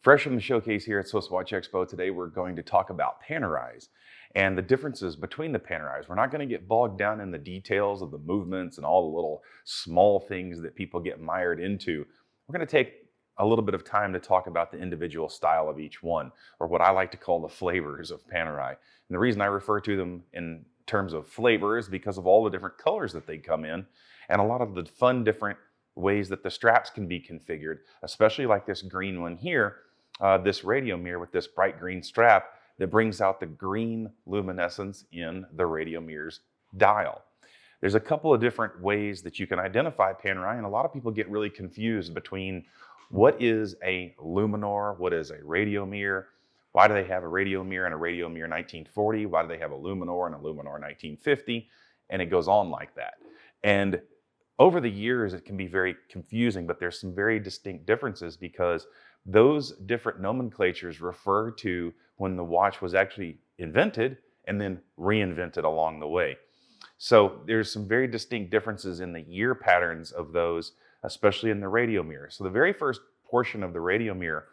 Fresh from the showcase here at SwissWatchExpo, today we're going to talk about Panerais and the differences between the Panerais. We're not going to get bogged down in the details of the movements and all the little small things that people get mired into. We're going to take a little bit of time to talk about the individual style of each one, or what I like to call the flavors of Panerai. And the reason I refer to them in terms of flavor is because of all the different colors that they come in and a lot of the fun different ways that the straps can be configured, especially like this green one here. This Radiomir with this bright green strap that brings out the green luminescence in the Radiomir's dial. There's a couple of different ways that you can identify Panerai, and a lot of people get really confused between what is a Luminor, what is a Radiomir, why do they have a Radiomir and a Radiomir 1940, why do they have a Luminor and a Luminor 1950, and it goes on like that. And over the years, it can be very confusing, but there's some very distinct differences because those different nomenclatures refer to when the watch was actually invented and then reinvented along the way. So there's some very distinct differences in the year patterns of those, especially in the Radiomir. So the very first portion of the Radiomir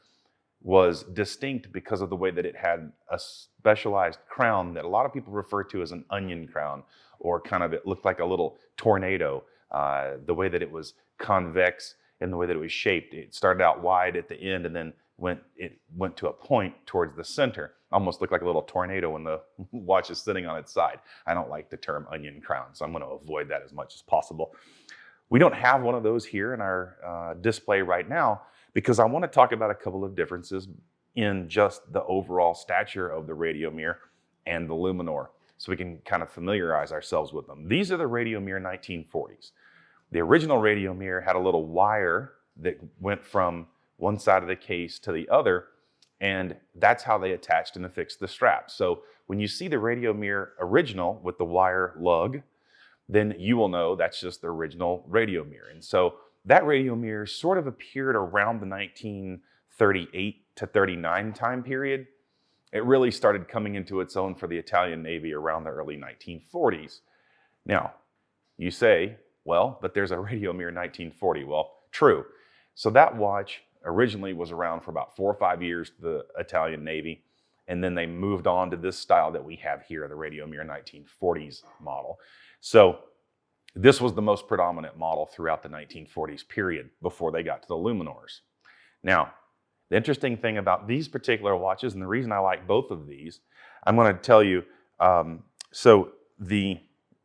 was distinct because of the way that it had a specialized crown that a lot of people refer to as an onion crown, or kind of it looked like a little tornado. The way that it was convex and the way that it was shaped. It started out wide at the end and then it went to a point towards the center. Almost looked like a little tornado when the watch is sitting on its side. I don't like the term onion crown, so I'm going to avoid that as much as possible. We don't have one of those here in our display right now because I want to talk about a couple of differences in just the overall stature of the Radiomir and the Luminor, so we can kind of familiarize ourselves with them. These are the Radiomir 1940s. The original Radiomir had a little wire that went from one side of the case to the other, and that's how they attached and affixed the strap. So when you see the Radiomir original with the wire lug, then you will know that's just the original Radiomir. And so that Radiomir sort of appeared around the 1938 to 39 time period. It really started coming into its own for the Italian Navy around the early 1940s. Now, you say, well, but there's a Radiomir 1940. Well, true. So that watch originally was around for about 4 or 5 years, the Italian Navy, and then they moved on to this style that we have here, the Radiomir 1940s model. So this was the most predominant model throughout the 1940s period before they got to the Luminors. Now, the interesting thing about these particular watches, and the reason I like both of these, I'm going to tell you,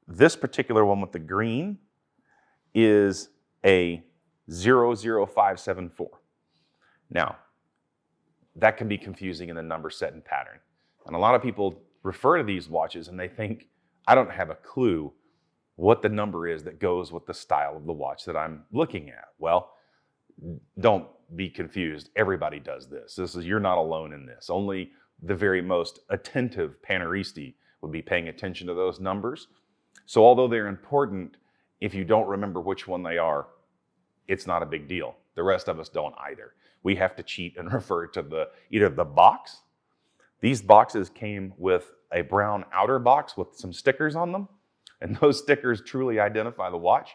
this particular one with the green is a 00574. Now, that can be confusing in the number set and pattern. And a lot of people refer to these watches and they think, I don't have a clue what the number is that goes with the style of the watch that I'm looking at. Well, don't be confused. Everybody does this. You're not alone in this. Only the very most attentive Paneristi would be paying attention to those numbers. So although they're important, if you don't remember which one they are, it's not a big deal. The rest of us don't either. We have to cheat and refer to either the box. These boxes came with a brown outer box with some stickers on them, and those stickers truly identify the watch.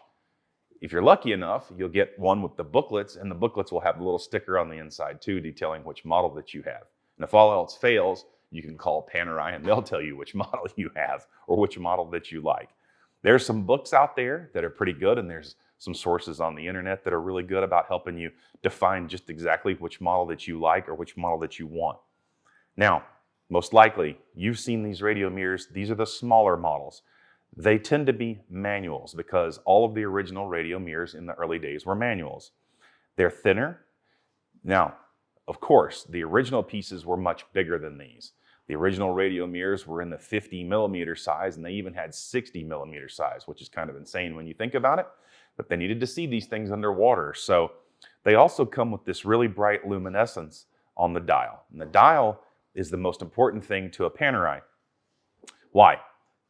If you're lucky enough, you'll get one with the booklets, and the booklets will have a little sticker on the inside too, detailing which model that you have. And if all else fails, you can call Panerai and they'll tell you which model you have or which model that you like. There's some books out there that are pretty good, and there's some sources on the internet that are really good about helping you define just exactly which model that you like or which model that you want. Now, most likely, you've seen these Radiomirs. These are the smaller models. They tend to be manuals because all of the original Radiomirs in the early days were manuals. They're thinner. Now, of course, the original pieces were much bigger than these. The original Radiomirs were in the 50 millimeter size, and they even had 60 millimeter size, which is kind of insane when you think about it. But they needed to see these things underwater. So they also come with this really bright luminescence on the dial. And the dial is the most important thing to a Panerai. Why?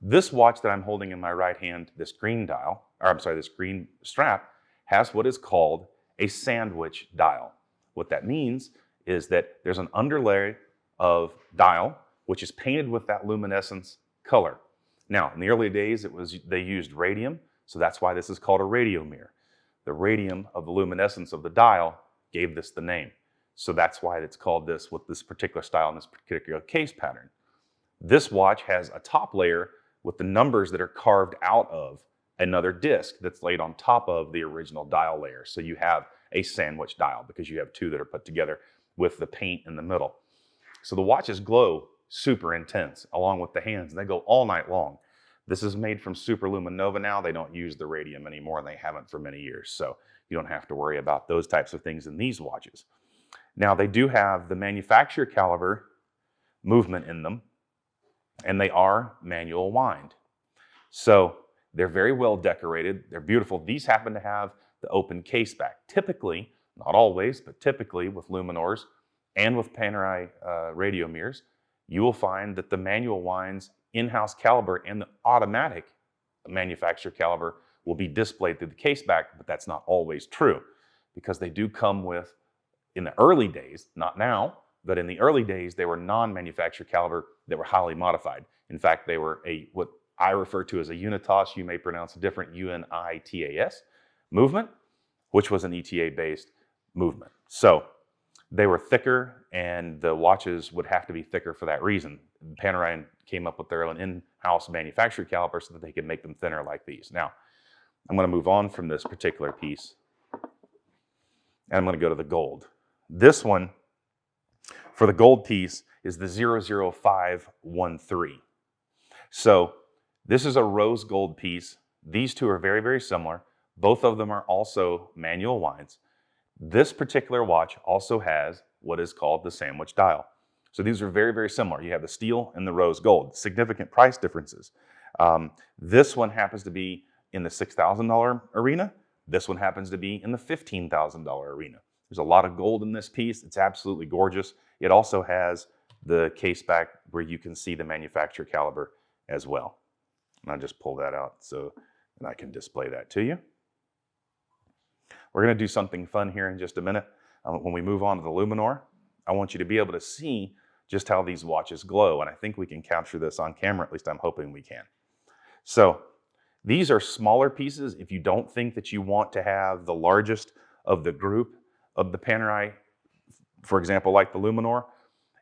This watch that I'm holding in my right hand, this green strap, has what is called a sandwich dial. What that means is that there's an underlay of dial which is painted with that luminescence color. Now, in the early days, they used radium, so that's why this is called a Radiomir. The radium of the luminescence of the dial gave this the name. So that's why it's called this with this particular style and this particular case pattern. This watch has a top layer with the numbers that are carved out of another disc that's laid on top of the original dial layer. So you have a sandwich dial because you have two that are put together with the paint in the middle. So the watches glow super intense along with the hands, and they go all night long. This is made from Super Luminova now. They don't use the radium anymore, and they haven't for many years. So you don't have to worry about those types of things in these watches. Now they do have the manufacturer caliber movement in them, and they are manual wind. So they're very well decorated. They're beautiful. These happen to have the open case back. Typically, not always, but typically with Luminors and with Panerai Radiomirs, you will find that the manual winds, in-house caliber, and the automatic manufacturer caliber will be displayed through the case back, but that's not always true because they do come with, in the early days, not now, but in the early days, they were non-manufacturer caliber that were highly modified. In fact, they were what I refer to as a unitas, you may pronounce a different UNITAS movement, which was an ETA-based movement. So they were thicker, and the watches would have to be thicker for that reason. Panerai came up with their own in-house manufacturer caliper so that they could make them thinner like these. Now, I'm going to move on from this particular piece, and I'm going to go to the gold. This one, for the gold piece, is the 00513. So this is a rose gold piece. These two are very, very similar. Both of them are also manual winds. This particular watch also has what is called the sandwich dial. So these are very, very similar. You have the steel and the rose gold. Significant price differences. This one happens to be in the $6,000 arena. This one happens to be in the $15,000 arena. There's a lot of gold in this piece. It's absolutely gorgeous. It also has the case back where you can see the manufacturer caliber as well. And I'll just pull that out so that I can display that to you. We're going to do something fun here in just a minute. When we move on to the Luminor, I want you to be able to see just how these watches glow. And I think we can capture this on camera. At least I'm hoping we can. So these are smaller pieces. If you don't think that you want to have the largest of the group of the Panerai, for example, like the Luminor,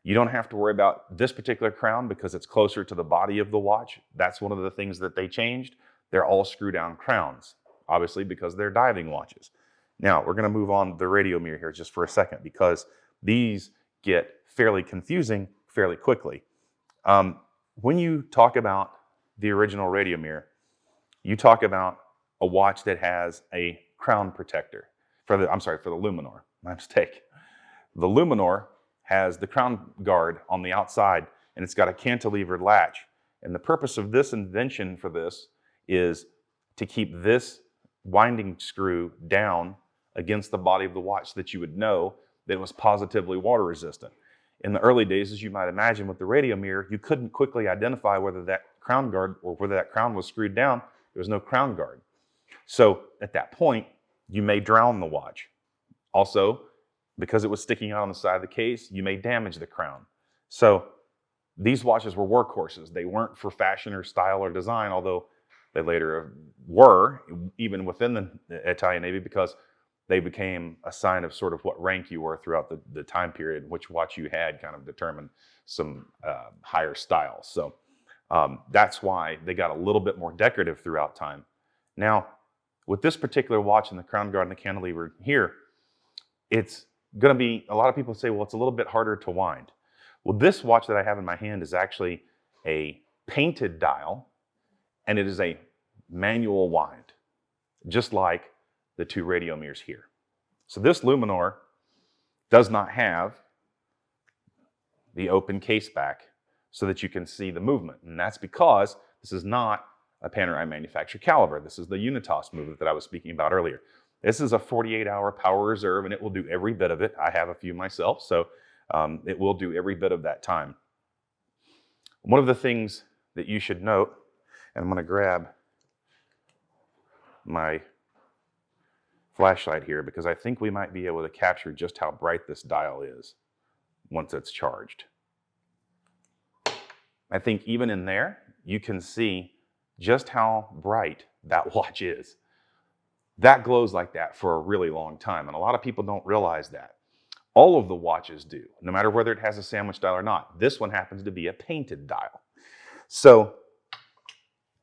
you don't have to worry about this particular crown because it's closer to the body of the watch. That's one of the things that they changed. They're all screw-down crowns, obviously because they're diving watches. Now, we're going to move on to the Radiomir here just for a second because these get fairly confusing fairly quickly. When you talk about the original Radiomir, you talk about a watch that has a crown protector. For the Luminor, my mistake. The Luminor has the crown guard on the outside, and it's got a cantilevered latch. And the purpose of this invention for this is to keep this winding screw down against the body of the watch so that you would know that it was positively water resistant. In the early days, as you might imagine with the Radiomir, you couldn't quickly identify whether that crown guard or whether that crown was screwed down. There was no crown guard. So at that point, you may drown the watch. Also, because it was sticking out on the side of the case, you may damage the crown. So these watches were workhorses. They weren't for fashion or style or design, although they later were, even within the Italian Navy, because they became a sign of sort of what rank you were throughout the time period, which watch you had kind of determined some higher styles. So that's why they got a little bit more decorative throughout time. Now, with this particular watch and the crown guard and the cantilever here, it's going to be, a lot of people say, well, it's a little bit harder to wind. Well, this watch that I have in my hand is actually a painted dial, and it is a manual wind, just like the two Radiomirs here. So this Luminor does not have the open case back so that you can see the movement. And that's because this is not a Panerai manufacturer caliber. This is the unitas movement that I was speaking about earlier. This is a 48-hour power reserve, and it will do every bit of it. I have a few myself, so it will do every bit of that time. One of the things that you should note, and I'm going to grab my flashlight here because I think we might be able to capture just how bright this dial is once it's charged. I think even in there, you can see just how bright that watch is. That glows like that for a really long time, and a lot of people don't realize that. All of the watches do, no matter whether it has a sandwich dial or not. This one happens to be a painted dial. So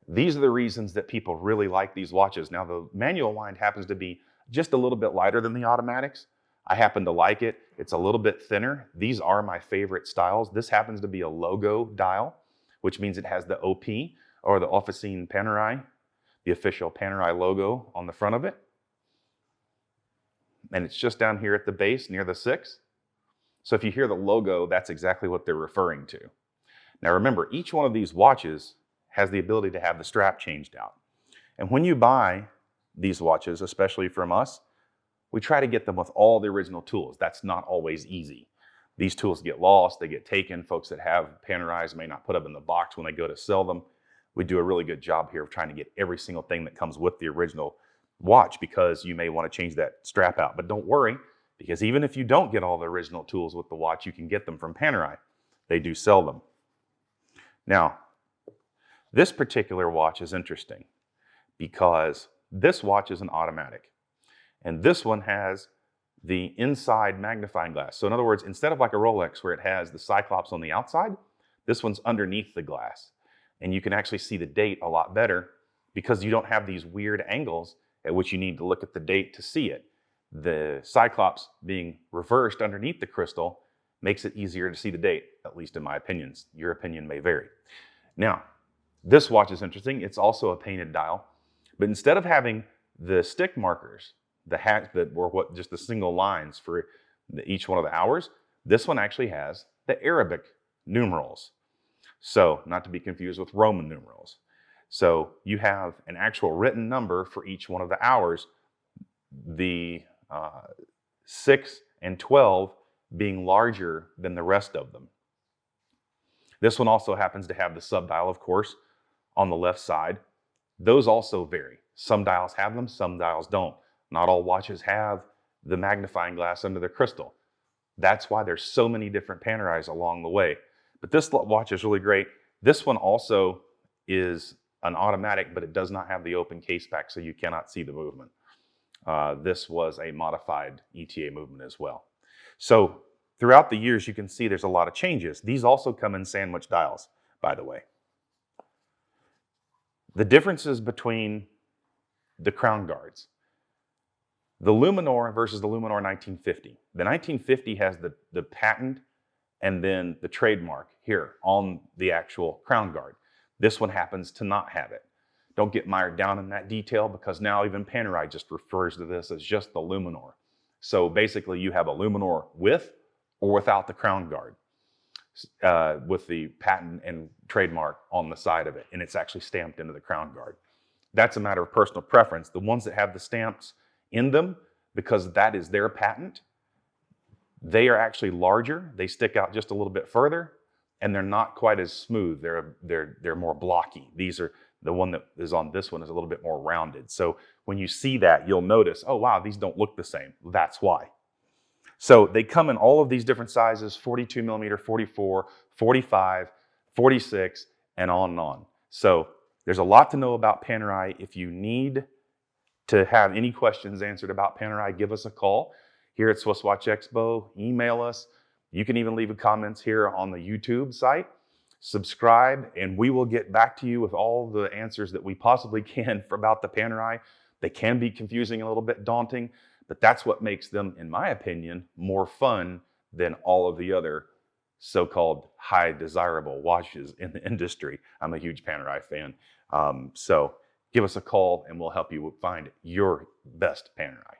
these are the reasons that people really like these watches. Now, the manual wind happens to be just a little bit lighter than the automatics. I happen to like it. It's a little bit thinner. These are my favorite styles. This happens to be a logo dial, which means it has the OP, or the Officine Panerai, the official Panerai logo on the front of it. And it's just down here at the base near the 6. So if you hear the logo, that's exactly what they're referring to. Now remember, each one of these watches has the ability to have the strap changed out. And when you buy these watches, especially from us, we try to get them with all the original tools. That's not always easy. These tools get lost, they get taken. Folks that have Panerais may not put them in the box when they go to sell them. We do a really good job here of trying to get every single thing that comes with the original watch, because you may want to change that strap out. But don't worry, because even if you don't get all the original tools with the watch, you can get them from Panerai. They do sell them. Now, this particular watch is interesting because this watch is an automatic, and this one has the inside magnifying glass. So in other words, instead of like a Rolex where it has the Cyclops on the outside, this one's underneath the glass. And you can actually see the date a lot better because you don't have these weird angles at which you need to look at the date to see it. The Cyclops being reversed underneath the crystal makes it easier to see the date, at least in my opinions. Your opinion may vary. Now, this watch is interesting. It's also a painted dial, but instead of having the stick markers, the hats that were just the single lines for each one of the hours, this one actually has the Arabic numerals. So, not to be confused with Roman numerals. So you have an actual written number for each one of the hours, the 6 and 12 being larger than the rest of them. This one also happens to have the sub-dial, of course, on the left side. Those also vary. Some dials have them, some dials don't. Not all watches have the magnifying glass under the crystal. That's why there's so many different Panerais along the way. But this watch is really great. This one also is an automatic, but it does not have the open case back, so you cannot see the movement. This was a modified ETA movement as well. So throughout the years, you can see there's a lot of changes. These also come in sandwich dials, by the way. The differences between the crown guards. The Luminor versus the Luminor 1950. The 1950 has the patent and then the trademark here on the actual crown guard. This one happens to not have it. Don't get mired down in that detail, because now even Panerai just refers to this as just the Luminor. So basically you have a Luminor with or without the crown guard, with the patent and trademark on the side of it, and it's actually stamped into the crown guard. That's a matter of personal preference. The ones that have the stamps in them, because that is their patent, they are actually larger. They stick out just a little bit further, and they're not quite as smooth. They're more blocky. These are the one that is on this one is a little bit more rounded. So when you see that, you'll notice, oh wow, these don't look the same. That's why. So they come in all of these different sizes: 42 millimeter, 44, 45, 46, and on and on. So there's a lot to know about Panerai. If you need to have any questions answered about Panerai, give us a call here at SwissWatchExpo. Email us. You can even leave comments here on the YouTube site. Subscribe, and we will get back to you with all the answers that we possibly can about the Panerai. They can be confusing, a little bit daunting, but that's what makes them, in my opinion, more fun than all of the other so-called high desirable watches in the industry. I'm a huge Panerai fan. So give us a call and we'll help you find your best Panerai.